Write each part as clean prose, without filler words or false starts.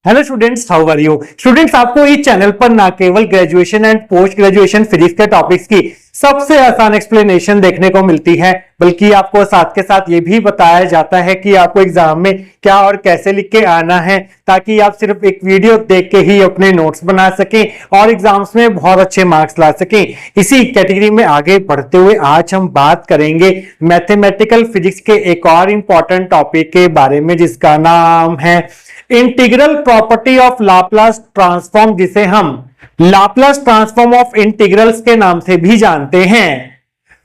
Hello students, how are you students. आपको इस channel पर ना केवल graduation and post graduation physics के टॉपिक्स की सबसे आसान एक्सप्लेनेशन देखने को मिलती है, बल्कि आपको साथ के साथ ये भी बताया जाता है कि आपको एग्जाम में क्या और कैसे लिख के आना है, ताकि आप सिर्फ एक वीडियो देख के ही अपने नोट्स बना सकें और एग्जाम्स में बहुत अच्छे मार्क्स ला सकें। इसी कैटेगरी में आगे बढ़ते हुए आज हम बात करेंगे मैथमेटिकल फिजिक्स के एक और इंपॉर्टेंट टॉपिक के बारे में, जिसका नाम है integral property of Laplace transform, जिसे हम लाप्लास ट्रांसफॉर्म ऑफ इंटीग्रल्स के नाम से भी जानते हैं।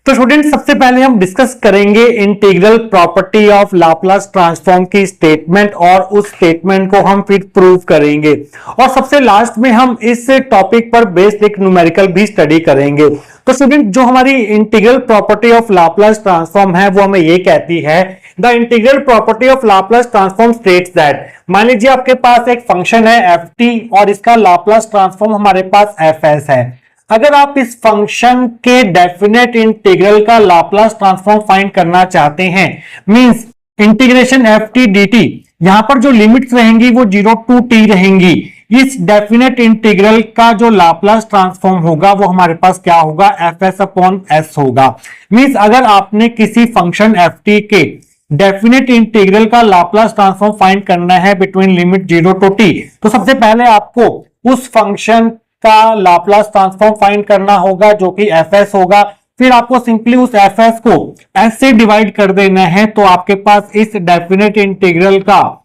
तो स्टूडेंट, सबसे पहले हम डिस्कस करेंगे integral property of Laplace transform की स्टेटमेंट, और उस स्टेटमेंट को हम फिर प्रूव करेंगे, और सबसे लास्ट में हम इस टॉपिक पर बेस्ड एक न्यूमेरिकल भी स्टडी करेंगे। तो स्टूडेंट, जो हमारी integral property of Laplace transform है वो हमें ये कहती है, the integral property of Laplace transform states that, मान लीजिए आपके पास एक फंक्शन है ft और इसका लाप्लास ट्रांसफॉर्म हमारे पास fs है। अगर आप इस फंक्शन के डेफिनेट इंटीग्रल का लाप्लास ट्रांसफॉर्म फाइंड करना चाहते हैं, मींस इंटीग्रेशन ft dt, यहां पर जो लिमिट्स रहेंगी वो 0 to t रहेंगी। इस डेफिनेट इंटीग्रल का जो लाप्लास ट्रांसफॉर्म होगा वो हमारे पास क्या होगा, fs अपॉन s होगा। मींस अगर आपने किसी फंक्शन ft के डेफिनेट इंटीग्रल का लाप्लास ट्रांसफॉर्म फाइंड करना है बिटवीन लिमिट 0 to t, तो सबसे पहले आपको उस फंक्शन का लाप्लास ट्रांसफॉर्म फाइंड करना होगा जो कि fs होगा। फिर आपको सिंपली उस fs को s से डिवाइड कर देना है, तो आपके पास इस डेफिनेट इंटीग्रल का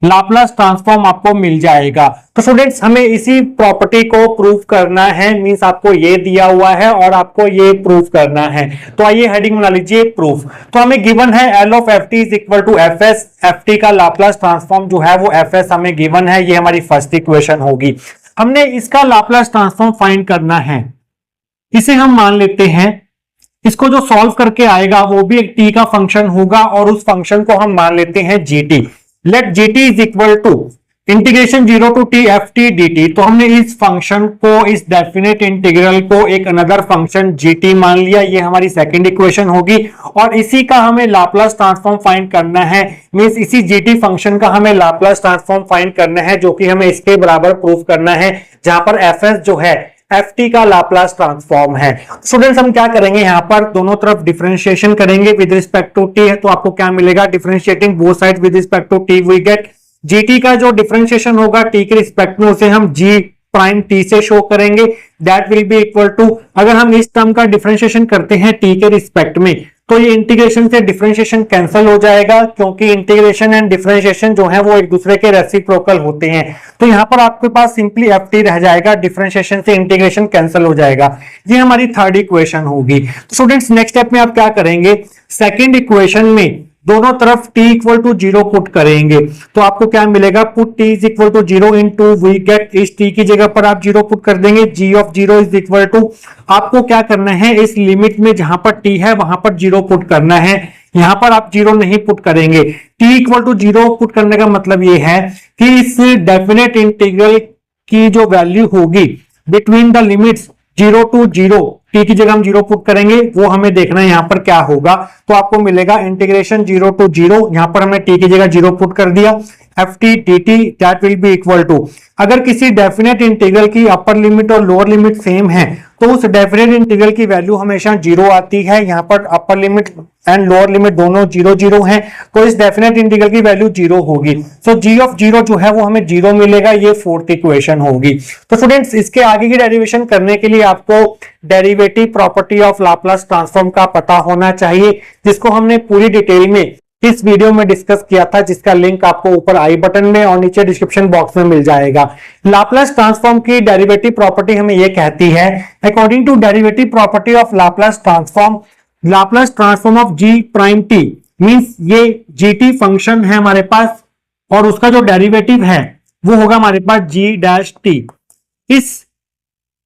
लाप्लास ट्रांसफॉर्म आपको मिल जाएगा। तो स्टूडेंट्स, हमें इसी प्रॉपर्टी को प्रूव करना है, मींस आपको ये दिया हुआ है और आपको ये प्रूव करना है। तो आइए हेडिंग बना लीजिए प्रूफ। तो हमें गिवन है L of ft is equal to fs, ft का लाप्लास ट्रांसफॉर्म जो है वो fs हमें गिवन है, ये हमारी फर्स्ट इक्वेशन होगी। हमने इसका लाप्लास ट्रांसफॉर्म फाइंड करना है, इसे हम मान लेते हैं, इसको जो सॉल्व करके आएगा वो भी एक t का फंक्शन होगा, और उस फंक्शन को हम मान लेते हैं gt। Let gt is equal to integration 0 to t ft dt। तो हमने इस फंक्शन को, इस डेफिनेट इंटीग्रल को एक अनदर फंक्शन gt मान लिया, ये हमारी सेकंड इक्वेशन होगी, और इसी का हमें लाप्लास ट्रांसफॉर्म फाइंड करना है। मींस इसी gt फंक्शन का हमें लाप्लास ट्रांसफॉर्म फाइंड करना है, जो कि हमें इसके बराबर प्रूफ करना है, जहां पर fs जो है ft का लाप्लास ट्रांसफॉर्म है। स्टूडेंट्स, हम क्या करेंगे, यहां पर दोनों तरफ डिफरेंशिएशन करेंगे विद रिस्पेक्ट टू t है, तो आपको क्या मिलेगा, differentiating both side with respect to t we get gt का जो डिफरेंशिएशन होगा t के रिस्पेक्ट में, उसे हम g प्राइम t से शो करेंगे, that will be equal to, अगर हम इस टर्म का डिफरेंशिएशन करते हैं t के रिस्पेक्ट में, तो ये इंटीग्रेशन से डिफरेंशिएशन कैंसिल हो जाएगा, क्योंकि इंटीग्रेशन एंड डिफरेंशिएशन जो है वो एक दूसरे के रेसिप्रोकल होते हैं। तो यहां पर आपके पास सिंपली ft रह जाएगा, डिफरेंशिएशन से इंटीग्रेशन कैंसिल हो जाएगा। ये हमारी थर्ड इक्वेशन होगी। तो स्टूडेंट्स, नेक्स्ट स्टेप में आप क्या करेंगे, सेकेंड इक्वेशन में दोनों तरफ t इक्वल टू 0 पुट करेंगे, तो आपको क्या मिलेगा, put t is equal to 0 into we get, इस t की जगह पर आप 0 पुट कर देंगे, g of 0 is equal to, आपको क्या करना है, इस लिमिट में जहां पर t है वहां पर 0 पुट करना है, यहां पर आप 0 नहीं पुट करेंगे। t इक्वल टू 0 पुट करने का मतलब ये है कि इस डेफिनेट इंटीग्रल की जो वैल्यू होगी between the limits 0 to 0, t की जगह हम 0 पुट करेंगे, वो हमें देखना है यहां पर क्या होगा। तो आपको मिलेगा इंटीग्रेशन 0 to 0, यहां पर हमने t की जगह 0 पुट कर दिया, ft dt that will be equal to, अगर किसी डेफिनेट इंटीग्रल की अपर लिमिट और लोअर लिमिट सेम है तो उस डेफिनेट इंटीग्रल की वैल्यू हमेशा 0 आती है। यहां पर upper limit and lower limit दोनों 0 0 हैं, तो इस डेफिनेट इंटीग्रल की वैल्यू 0 होगी। सो g ऑफ 0 जो है वो हमें 0 मिलेगा, ये फोर्थ इक्वेशन होगी। तो स्टूडेंट्स, इसके आगे की डेरिवेशन करने के लिए आपको derivative property of Laplace transform का पता होना चाहिए, जिसको हमने पूरी डिटेल में इस वीडियो में डिस्कस किया था, जिसका लिंक आपको ऊपर आई बटन में और नीचे डिस्क्रिप्शन बॉक्स में मिल जाएगा। लाप्लास ट्रांसफॉर्म की डेरिवेटिव प्रॉपर्टी हमें यह कहती है, according to derivative property of Laplace transform, Laplace transform of g prime t, means ये gt फंक्शन है हमारे पास, और उसका जो डेरिवेटिव है वो होगा हमारे पास g डैश t। इस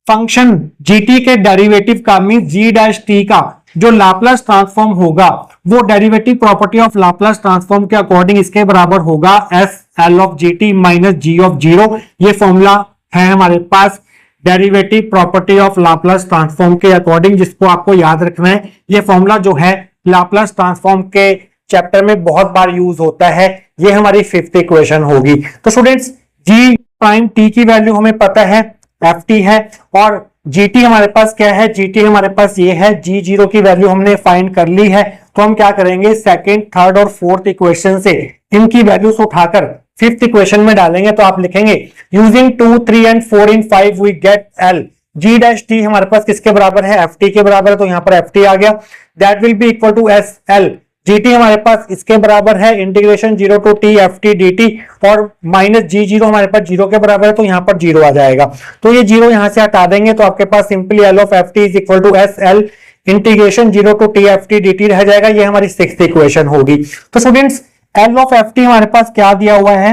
फंक्शन gt के डेरिवेटिव का, मींस g डैश t का जो लाप्लास ट्रांसफॉर्म होगा वो derivative property of Laplace transform के अकॉर्डिंग इसके बराबर होगा s L of gt minus g of 0। ये फॉर्मूला है हमारे पास derivative property of Laplace transform के अकॉर्डिंग, जिसको आपको याद रखना है। ये फॉर्मूला जो है लाप्लास ट्रांसफॉर्म के चैप्टर में बहुत बार यूज होता है, ये हमारी फिफ्थ इक्वेशन होगी। तो स्टूडेंट्स, जी प्राइम टी की वैल्यू हमें पता है एफ टी है, और जी टी हमारे पास क्या है, जी टी हमारे पास ये है, जी जीरो की वैल्यू हमने फाइंड कर ली है। तो हम क्या करेंगे, सेकंड, थर्ड और फोर्थ इक्वेशन से इनकी वैल्यूज उठाकर फिफ्थ इक्वेशन में डालेंगे। तो आप लिखेंगे using 2, 3 and 4 in 5 we get L. G dash T हमारे पास किसके बराबर है, एफ टी के बराबर है, तो यहां पर एफ टी आ गया। That will be equal to S L. G T हमारे पास इसके बराबर है integration 0 to T F T D T, और माइनस जी जीरो हमारे पास जीरो के बराबर है, तो यहां पर जीरो आ जाएगा। तो ये जीरो यहां से हटा देंगे तो आपके पास simply L of F T is equal to S L integration 0 to T F T D T रह जाएगा। ये हमारी सिक्स्थ इक्वेशन होगी। तो students L of F T हमारे पास क्या दिया हुआ है,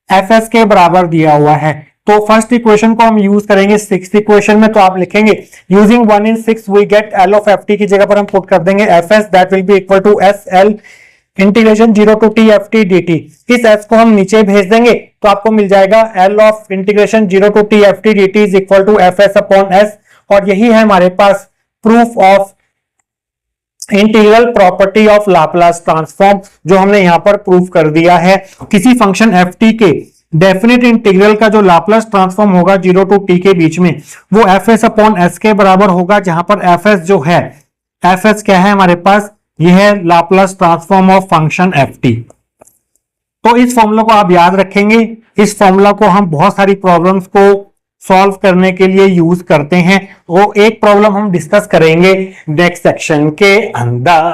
एफ एस के बराबर दिया हुआ है। तो फर्स्ट इक्वेशन को हम यूज करेंगे सिक्स्थ इक्वेशन में। तो आप लिखेंगे using 1 in 6 we get L of F T की जगह पर हम पुट कर देंगे F S, that will be equal to S L integration 0 to T F T D T. इस एस को हम नीचे भेज देंगे तो आपको मिल जाएगा L of integration 0 to T F T D T is equal to F S upon S. और यही है हमारे पास proof of integral property of Laplace transform, जो हमने यहां पर प्रूव कर दिया है। किसी फंक्शन एफ टी के डेफिनेट इंटीग्रल का जो लाप्लास ट्रांसफॉर्म होगा 0 टू टी के बीच में, वो एफ एस अपॉन एस के बराबर होगा, जहां पर एफ एस जो है, एफ एस क्या है हमारे पास, यह है Laplace transform of function F T. तो इस फॉर्मूला को आप याद रखेंगे। इस फॉर्मूला को हम बहुत सारी प्रॉब्लम्स को सॉल्व करने के लिए यूज करते हैं। वो एक प्रॉब्लम हम डिस्कस करेंगे नेक्स्ट सेक्शन के अंदर।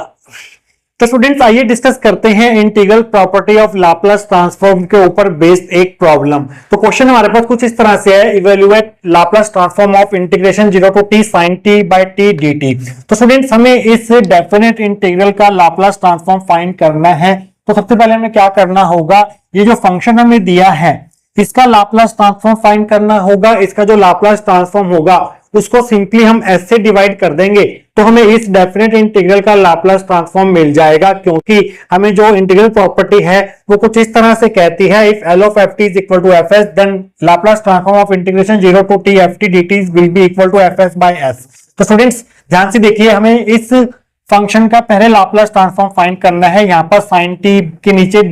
तो स्टूडेंट्स आइए डिस्कस करते हैं integral property of Laplace transform के ऊपर बेस्ड एक प्रॉब्लम। तो क्वेश्चन हमारे पास कुछ इस तरह से है, evaluate Laplace transform of integration 0 to T sin t by t dt। तो स्टूडेंट्स हमें इस डेफिनेट इंटीग्रल का लाप्लास ट्रांसफॉर्म फाइंड करना है। तो सबसे पहले हमें क्या करना होगा, ये जो फंक्शन हमें दिया है इसका लाप्लास ट्रांसफॉर्म फाइंड करना होगा। इसका जो लाप्लास ट्रांसफॉर्म होगा उसको सिंपली हम s से डिवाइड कर देंगे तो हमें इस डेफिनेट इंटीग्रल का लाप्लास ट्रांसफॉर्म मिल जाएगा, क्योंकि हमें जो इंटीग्रल प्रॉपर्टी है वो कुछ इस तरह से कहती है, if L of F T is equal to F S then Laplace transform of integration 0 to T F T D T will be equal to F S by S. तो students ध्यान से देखिए, हमें इस फंक्शन का पहले Laplace transform find करना है। यहाँ पर साइन टी के नीचे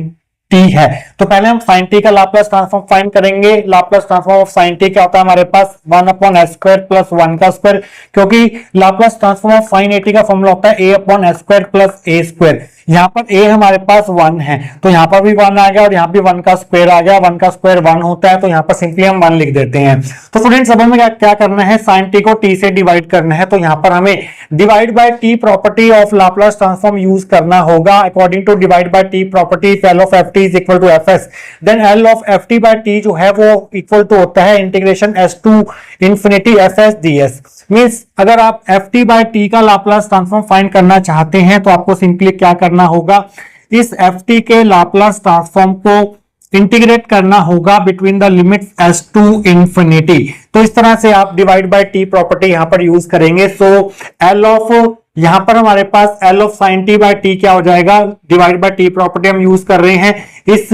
टी है, तो पहले हम साइन टी का लाप्लास ट्रांसफॉर्म फाइंड करेंगे। Laplace transform of sine T क्या होता है हमारे पास, 1 अपॉन एस स्क्वायर प्लस 1 का स्क्वायर, क्योंकि लाप्लास ट्रांसफॉर्म ऑफ साइन 80 का फॉर्मूला होता है a upon S square plus A square. यहाँ पर a हमारे पास 1 है तो यहाँ पर भी 1 आ गया, और यहाँ भी 1 का स्क्वायर आ गया। 1 का स्क्वायर 1 होता है, तो यहाँ पर सिंपली हम 1 लिख देते हैं। तो स्टूडेंट्स अब हमें क्या करना है, साइन टी को t से डिवाइड करना है। तो यहाँ पर हमें divide by t property of Laplace transform use करना होगा। According to divide by t property, L of F T is equal to F S, then L of F T by T जो है वो इक्वल टू होता है integration S to infinity F S D S. Means अगर आप F T by T का Laplace transform find करना चाहते हैं तो आपको सिंपली क्या करना होगा, इस एफ टी के लाप्लास ट्रांसफॉर्म को इंटीग्रेट करना होगा between the limits S to infinity. तो इस तरह से आप डिवाइड बाय टी प्रॉपर्टी यहां पर यूज करेंगे। सो एल ऑफ, यहां पर हमारे पास L of sine T by T क्या हो जाएगा, डिवाइड बाय टी प्रॉपर्टी हम यूज कर रहे हैं। इस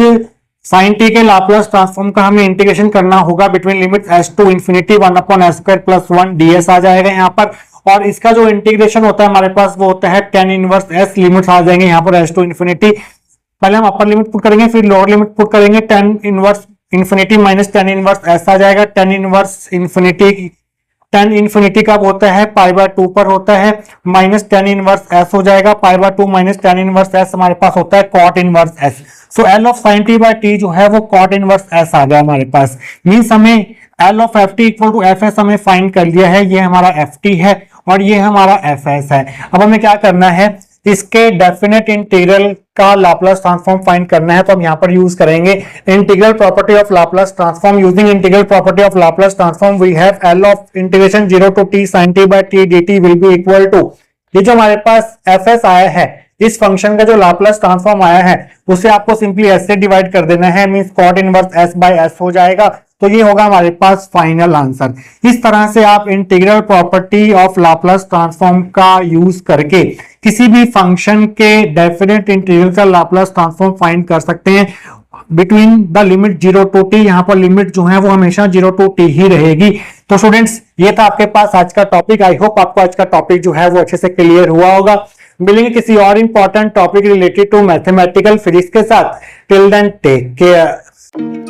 साइन टी के लाप्लास ट्रांसफॉर्म का हमें इंटीग्रेशन करना होगा between limits S to infinity 1 upon S square plus 1 ds आ जाएगा यहाँ पर। और इसका जो इंटीग्रेशन होता है हमारे पास वो होता है tan इनवर्स s, लिमिट्स आ जाएंगे यहाँ पर s टू इंफिनिटी। पहले हम अपर लिमिट पुट करेंगे, फिर लोअर लिमिट पुट करेंगे, tan inverse infinity minus tan inverse s आ जाएगा। tan inverse infinity, tan infinity कब होता है, पाई बाय 2 पर होता है, माइनस tan इनवर्स s हो जाएगा। Pi by 2 minus tan inverse s हमारे पास होता है cot inverse s। So L of sine T by T जो है वो cot इनवर्स s आ गया हमारे पास। मींस हमें L of F T equal to F S हमें फाइंड कर लिया है। ये हमारा एफ टी है और ये हमारा एफ एस है। अब हमें क्या करना है, इसके डेफिनेट इंटीग्रल का लाप्लास ट्रांसफॉर्म फाइंड करना है। तो हम यहाँ पर यूज करेंगे integral property of Laplace transform. Using integral property of Laplace transform we have L of integration 0 to T sin t by t dt will be equal to, ये जो हमारे पास एफ एस आया है, इस फंक्शन का जो Laplace transform आया है उसे आपको सिंपली s से डिवाइड कर देना है, means cot inverse s by s हो जाएगा। तो ये होगा हमारे पास फाइनल आंसर। इस तरह से आप integral property of Laplace transform का यूज करके किसी भी फंक्शन के डेफिनेट इंटीग्रल का लाप्लास ट्रांसफॉर्म फाइंड कर सकते हैं between the limit 0 to T. यहाँ पर लिमिट जो है वो हमेशा 0 टू टी ही रहेगी। तो स्टूडेंट्स ये था आपके पास आज का टॉपिक। आई होप आपको आज का टॉपिक जो है वो अच्छे से क्लियर हुआ होगा। मिलेंगे किसी और important topic related to mathematical physics के साथ। Till then take care.